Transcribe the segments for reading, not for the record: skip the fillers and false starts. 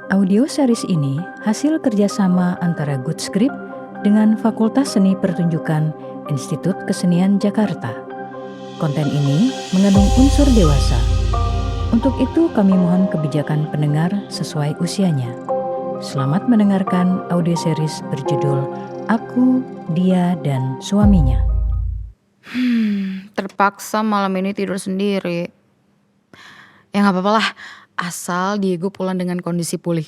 Audio series ini hasil kerjasama antara Good Script dengan Fakultas Seni Pertunjukan Institut Kesenian Jakarta. Konten ini mengandung unsur dewasa. Untuk itu kami mohon kebijakan pendengar sesuai usianya. Selamat mendengarkan audio series berjudul Aku, Dia, dan Suaminya. Terpaksa malam ini tidur sendiri. Ya gak apa-apa lah, asal Diego pulang dengan kondisi pulih.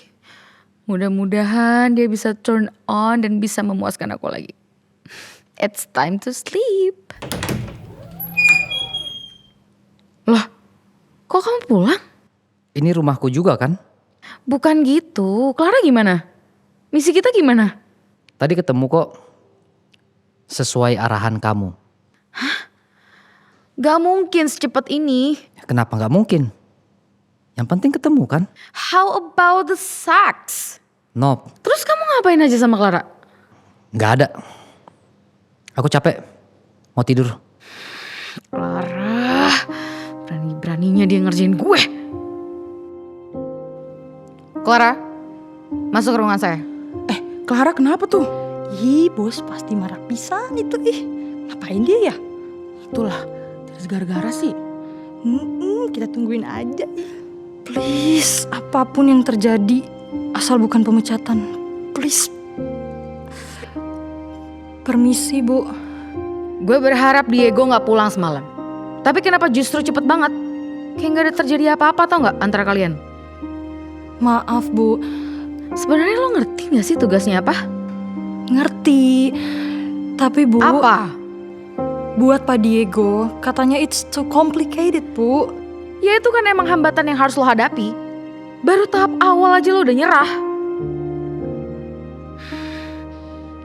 Mudah-mudahan dia bisa turn on dan bisa memuaskan aku lagi. It's time to sleep. Loh, kok kamu pulang? Ini rumahku juga kan? Bukan gitu, Clara gimana? Misi kita gimana? Tadi ketemu kok. Sesuai arahan kamu. Gak mungkin secepat ini. Kenapa gak mungkin? Yang penting ketemu kan? How about the sex? Nope, Terus kamu ngapain aja sama Clara? gak ada. Aku capek, mau tidur. Clara, berani-beraninya dia ngerjain gue. Clara, masuk ke ruangan saya. Clara kenapa tuh? Ih bos pasti marah pisan itu Ngapain dia ya? Itulah, terus gara-gara sih. Kita tungguin aja ya. Please, apapun yang terjadi, asal bukan pemecatan. Please. Permisi bu. Gue berharap Diego gak pulang semalam. Tapi kenapa justru cepet banget? Kayak gak ada terjadi apa-apa tau gak antara kalian? Maaf bu, Sebenarnya lo ngerti gak sih tugasnya apa? ngerti. Tapi bu, Apa? buat Pak Diego, katanya it's too complicated bu. Ya itu kan emang hambatan yang harus lo hadapi. Baru tahap awal aja lo udah nyerah.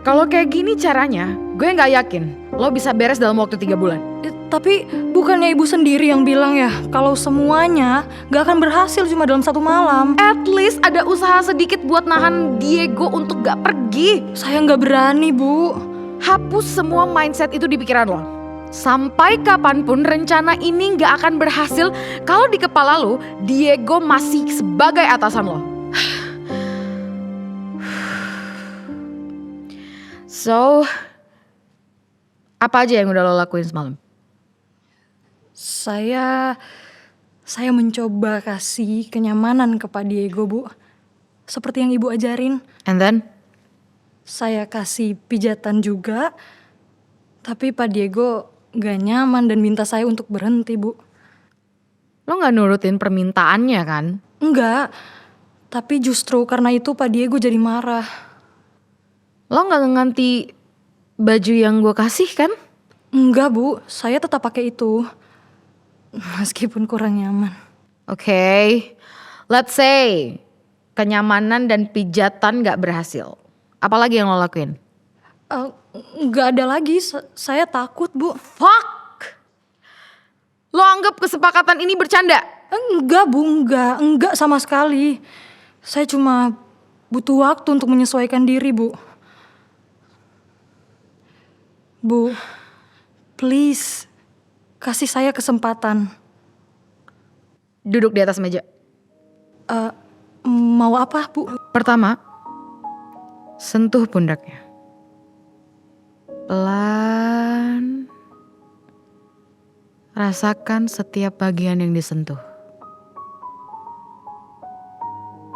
Kalau kayak gini caranya, gue gak yakin lo bisa beres dalam waktu 3 bulan. Tapi bukannya ibu sendiri yang bilang ya, kalau semuanya gak akan berhasil cuma dalam 1 malam. At least ada usaha sedikit buat nahan Diego untuk gak pergi. Saya gak berani bu. Hapus semua mindset itu di pikiran lo. Sampai kapanpun rencana ini gak akan berhasil kalau di kepala lo Diego masih sebagai atasan lo. So, apa aja yang udah lo lakuin semalam? Saya mencoba kasih kenyamanan ke Pak Diego bu. Seperti yang ibu ajarin. And then? Saya kasih pijatan juga. Tapi Pak Diego gak nyaman dan minta saya untuk berhenti bu. Lo gak nurutin permintaannya kan? Enggak. Tapi justru karena itu Pak Diego jadi marah. Lo gak nganti baju yang gue kasih kan? Enggak bu, saya tetap pakai itu. Meskipun kurang nyaman. Oke, let's say kenyamanan dan pijatan gak berhasil. Apalagi yang lo lakuin? Enggak ada lagi, saya takut bu. Fuck! Lo anggap kesepakatan ini bercanda? Enggak bu, enggak sama sekali. Saya cuma butuh waktu untuk menyesuaikan diri bu. Bu, please kasih saya kesempatan. Duduk di atas meja. Mau apa bu? Pertama, sentuh pundaknya. Pelan. Rasakan setiap bagian yang disentuh.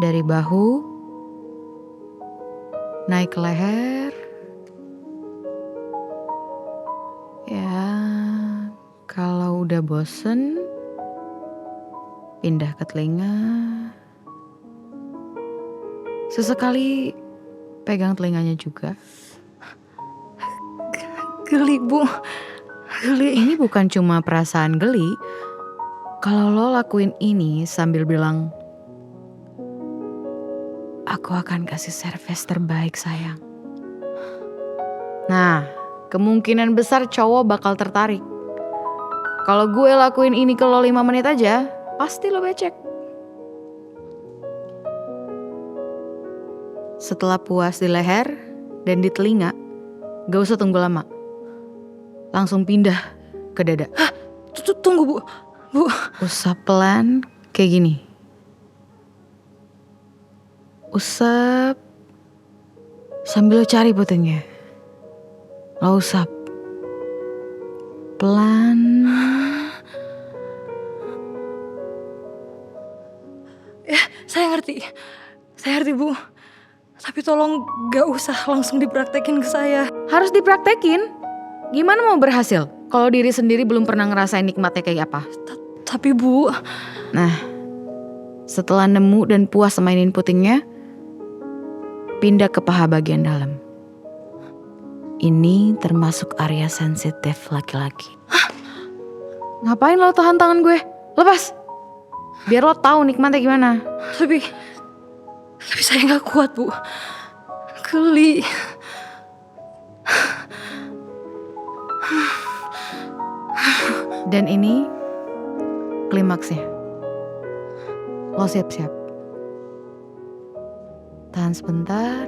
Dari bahu, naik ke leher. Ya, kalau udah bosen, pindah ke telinga. Sesekali pegang telinganya juga. Geli bu, geli. Ini bukan cuma perasaan geli. Kalau lo lakuin ini sambil bilang, aku akan kasih servis terbaik sayang. Nah, kemungkinan besar cowok bakal tertarik. Kalau gue lakuin ini ke lo 5 menit aja, pasti lo becek. Setelah puas di leher dan di telinga, gak usah tunggu lama. Langsung pindah ke dada. Tunggu bu. Usap pelan kayak gini. Usap sambil lo cari putingnya. Lo usap pelan. Saya ngerti Bu. Tapi tolong gak usah langsung dipraktekin ke saya. Harus dipraktekin. Gimana mau berhasil kalau diri sendiri belum pernah ngerasain nikmatnya kayak apa? Tapi Bu, Nah, setelah nemu dan puas mainin putingnya, pindah ke paha bagian dalam. Ini termasuk area sensitif laki-laki. Ngapain lo tahan tangan gue? Lepas. Biar lo tahu nikmatnya gimana. tapi saya nggak kuat Bu. Geli. Dan ini klimaksnya. Lo siap-siap. Tahan sebentar.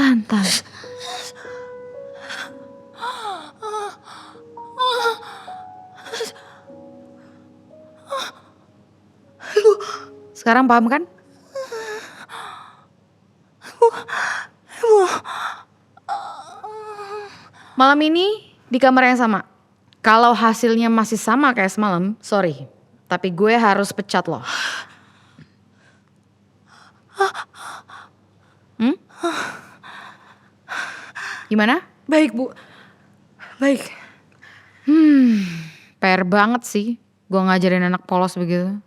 Tahan. Sekarang paham kan? Malam ini di kamar yang sama. Kalau hasilnya masih sama kayak semalam, sorry. Tapi gue harus pecat lo. Gimana? Baik Bu, baik. PR banget sih gue ngajarin anak polos begitu.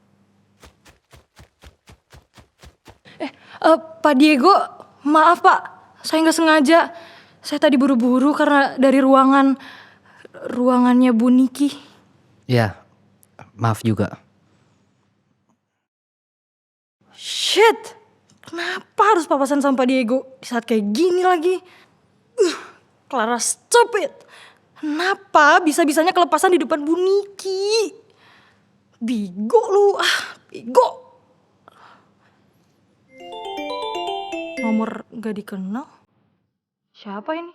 Pak Diego, maaf Pak, saya nggak sengaja. Saya tadi buru-buru karena dari ruangannya Bu Niki. Ya, maaf juga. Shit, kenapa harus papasan sama Pak Diego di saat kayak gini lagi? Clara stupid. Kenapa bisa-bisanya kelepasan di depan Bu Niki? Bigo lu, bigo. Nomor gak dikenal? Siapa ini?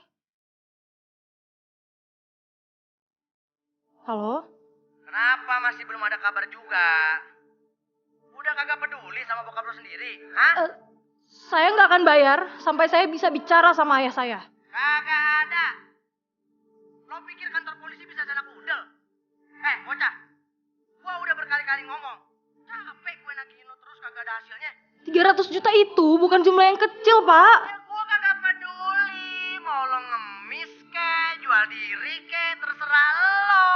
Halo? Kenapa masih belum ada kabar juga? Udah kagak peduli sama bokap lo sendiri, hah? Saya nggak akan bayar sampai saya bisa bicara sama ayah saya. Kagak ada. Lo pikir kantor polisi bisa sana kudel? Bocah. Gua udah berkali-kali ngomong. Capek gue nagihin lo terus kagak ada hasilnya. 300 juta itu bukan jumlah yang kecil, Pak. Ya gua kagak peduli. Mau lo ngemis ke, jual diri ke, terserah lo.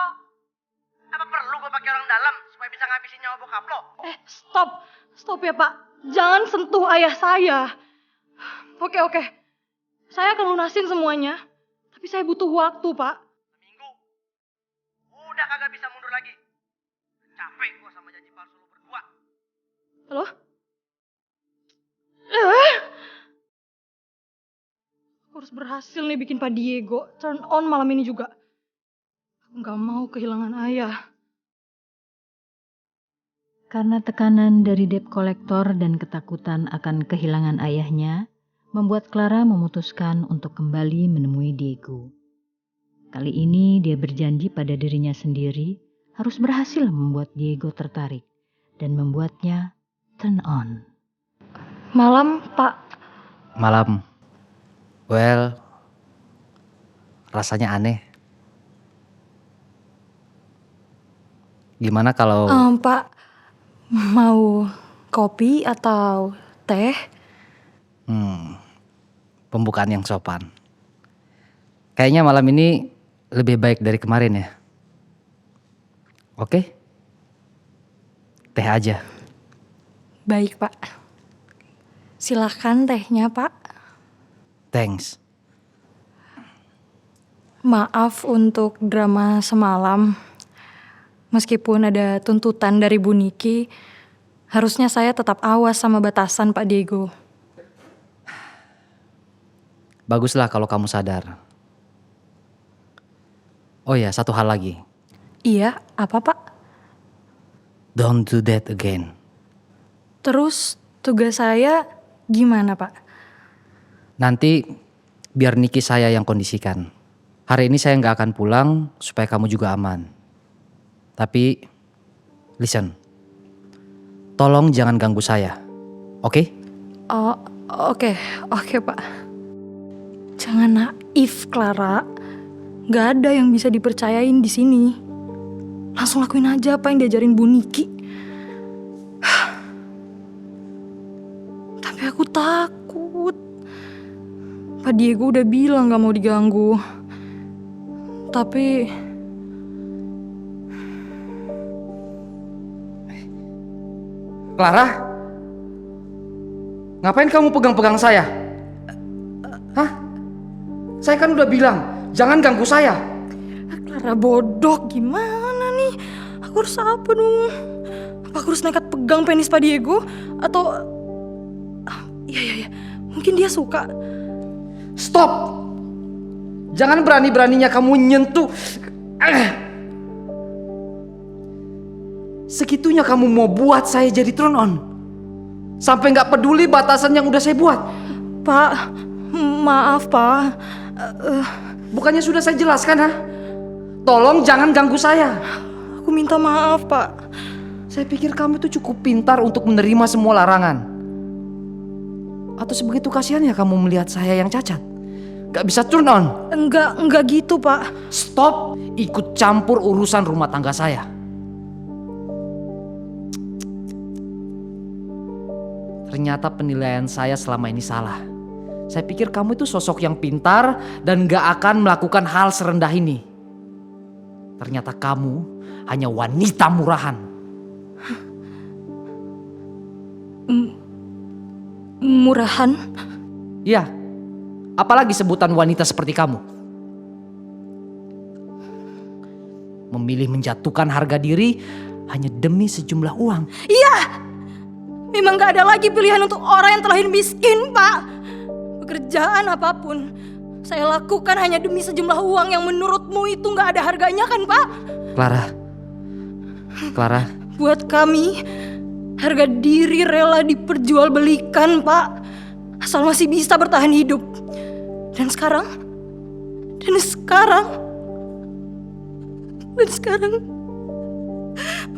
Apa perlu gue pakai orang dalam supaya bisa ngabisin nyawa bokap lo? Stop. Stop ya, Pak. Jangan sentuh ayah saya. Oke. Saya akan lunasin semuanya. Tapi saya butuh waktu, Pak. Seminggu. Udah kagak bisa mundur lagi. Capek gue sama janji palsu lo berdua. Halo? Aku harus berhasil nih bikin Pak Diego turn on malam ini juga. Aku gak mau kehilangan ayah. Karena tekanan dari debt collector dan ketakutan akan kehilangan ayahnya, membuat Clara memutuskan untuk kembali menemui Diego. Kali ini dia berjanji pada dirinya sendiri harus berhasil membuat Diego tertarik dan membuatnya turn on. Malam, Pak. Malam. Well, rasanya aneh. Gimana kalau Pak, mau kopi atau teh? pembukaan yang sopan? Kayaknya malam ini lebih baik dari kemarin ya. Oke? Teh aja. Baik, Pak. Silahkan tehnya, Pak. Thanks. Maaf untuk drama semalam. Meskipun ada tuntutan dari Bu Niki, harusnya saya tetap awas sama batasan Pak Diego. Baguslah kalau kamu sadar. Oh ya, satu hal lagi. Iya, apa Pak? Don't do that again. Terus tugas saya gimana Pak? Nanti biar Niki saya yang kondisikan. Hari ini saya nggak akan pulang supaya kamu juga aman. Tapi, listen. Tolong jangan ganggu saya, oke? Oh, oke Pak. Jangan naif, Clara. Gak ada yang bisa dipercayain di sini. Langsung lakuin aja apa yang diajarin Bu Niki. Tapi aku takut. Pak Diego udah bilang gak mau diganggu. Tapi Clara? Ngapain kamu pegang-pegang saya? Hah? Saya kan udah bilang, jangan ganggu saya. Clara bodoh, gimana nih? Aku harus apa dong? Apa aku harus nekat pegang penis Pak Diego? Atau iya, mungkin dia suka. Stop! Jangan berani-beraninya kamu nyentuh. Segitunya kamu mau buat saya jadi turn on. Sampai gak peduli batasan yang udah saya buat. Pak, maaf Pak. Bukannya sudah saya jelaskan, ha? Tolong jangan ganggu saya. Aku minta maaf Pak. Saya pikir kamu itu cukup pintar untuk menerima semua larangan. Atau sebegitu kasihannya kamu melihat saya yang cacat? Gak bisa turn on. Enggak gitu Pak. Stop ikut campur urusan rumah tangga saya. Ternyata penilaian saya selama ini salah. Saya pikir kamu itu sosok yang pintar dan gak akan melakukan hal serendah ini. Ternyata kamu hanya wanita murahan. Murahan? Ya, apalagi sebutan wanita seperti kamu. Memilih menjatuhkan harga diri hanya demi sejumlah uang. Iya! Memang gak ada lagi pilihan untuk orang yang terlahir miskin, Pak. Pekerjaan apapun saya lakukan hanya demi sejumlah uang yang menurutmu itu gak ada harganya kan, Pak? Clara. Buat kami, harga diri rela diperjualbelikan, Pak. Asal masih bisa bertahan hidup. Dan sekarang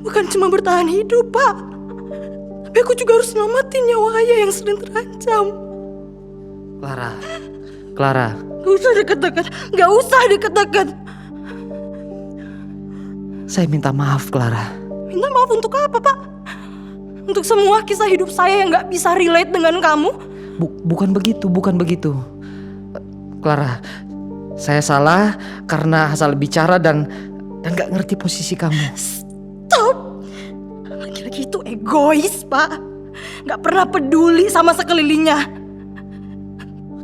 bukan cuma bertahan hidup, Pak. Tapi aku juga harus selamatin nyawa Ayah yang sedang terancam. Clara. Gak usah deket-deket. Saya minta maaf, Clara. Minta maaf untuk apa, Pak? Untuk semua kisah hidup saya yang gak bisa relate dengan kamu? Bukan begitu. Clara, saya salah karena asal bicara dan gak ngerti posisi kamu. Stop! Laki-laki itu egois, Pak. Gak pernah peduli sama sekelilingnya.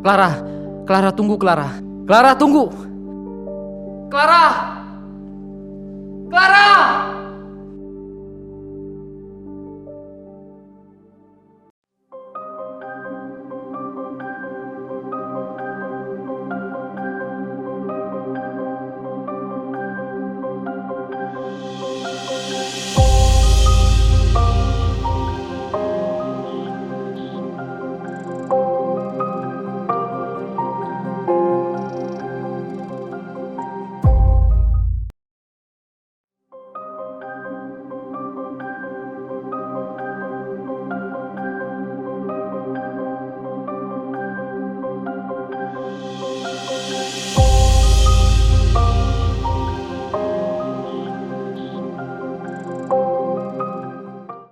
Clara tunggu, Clara tunggu. Clara!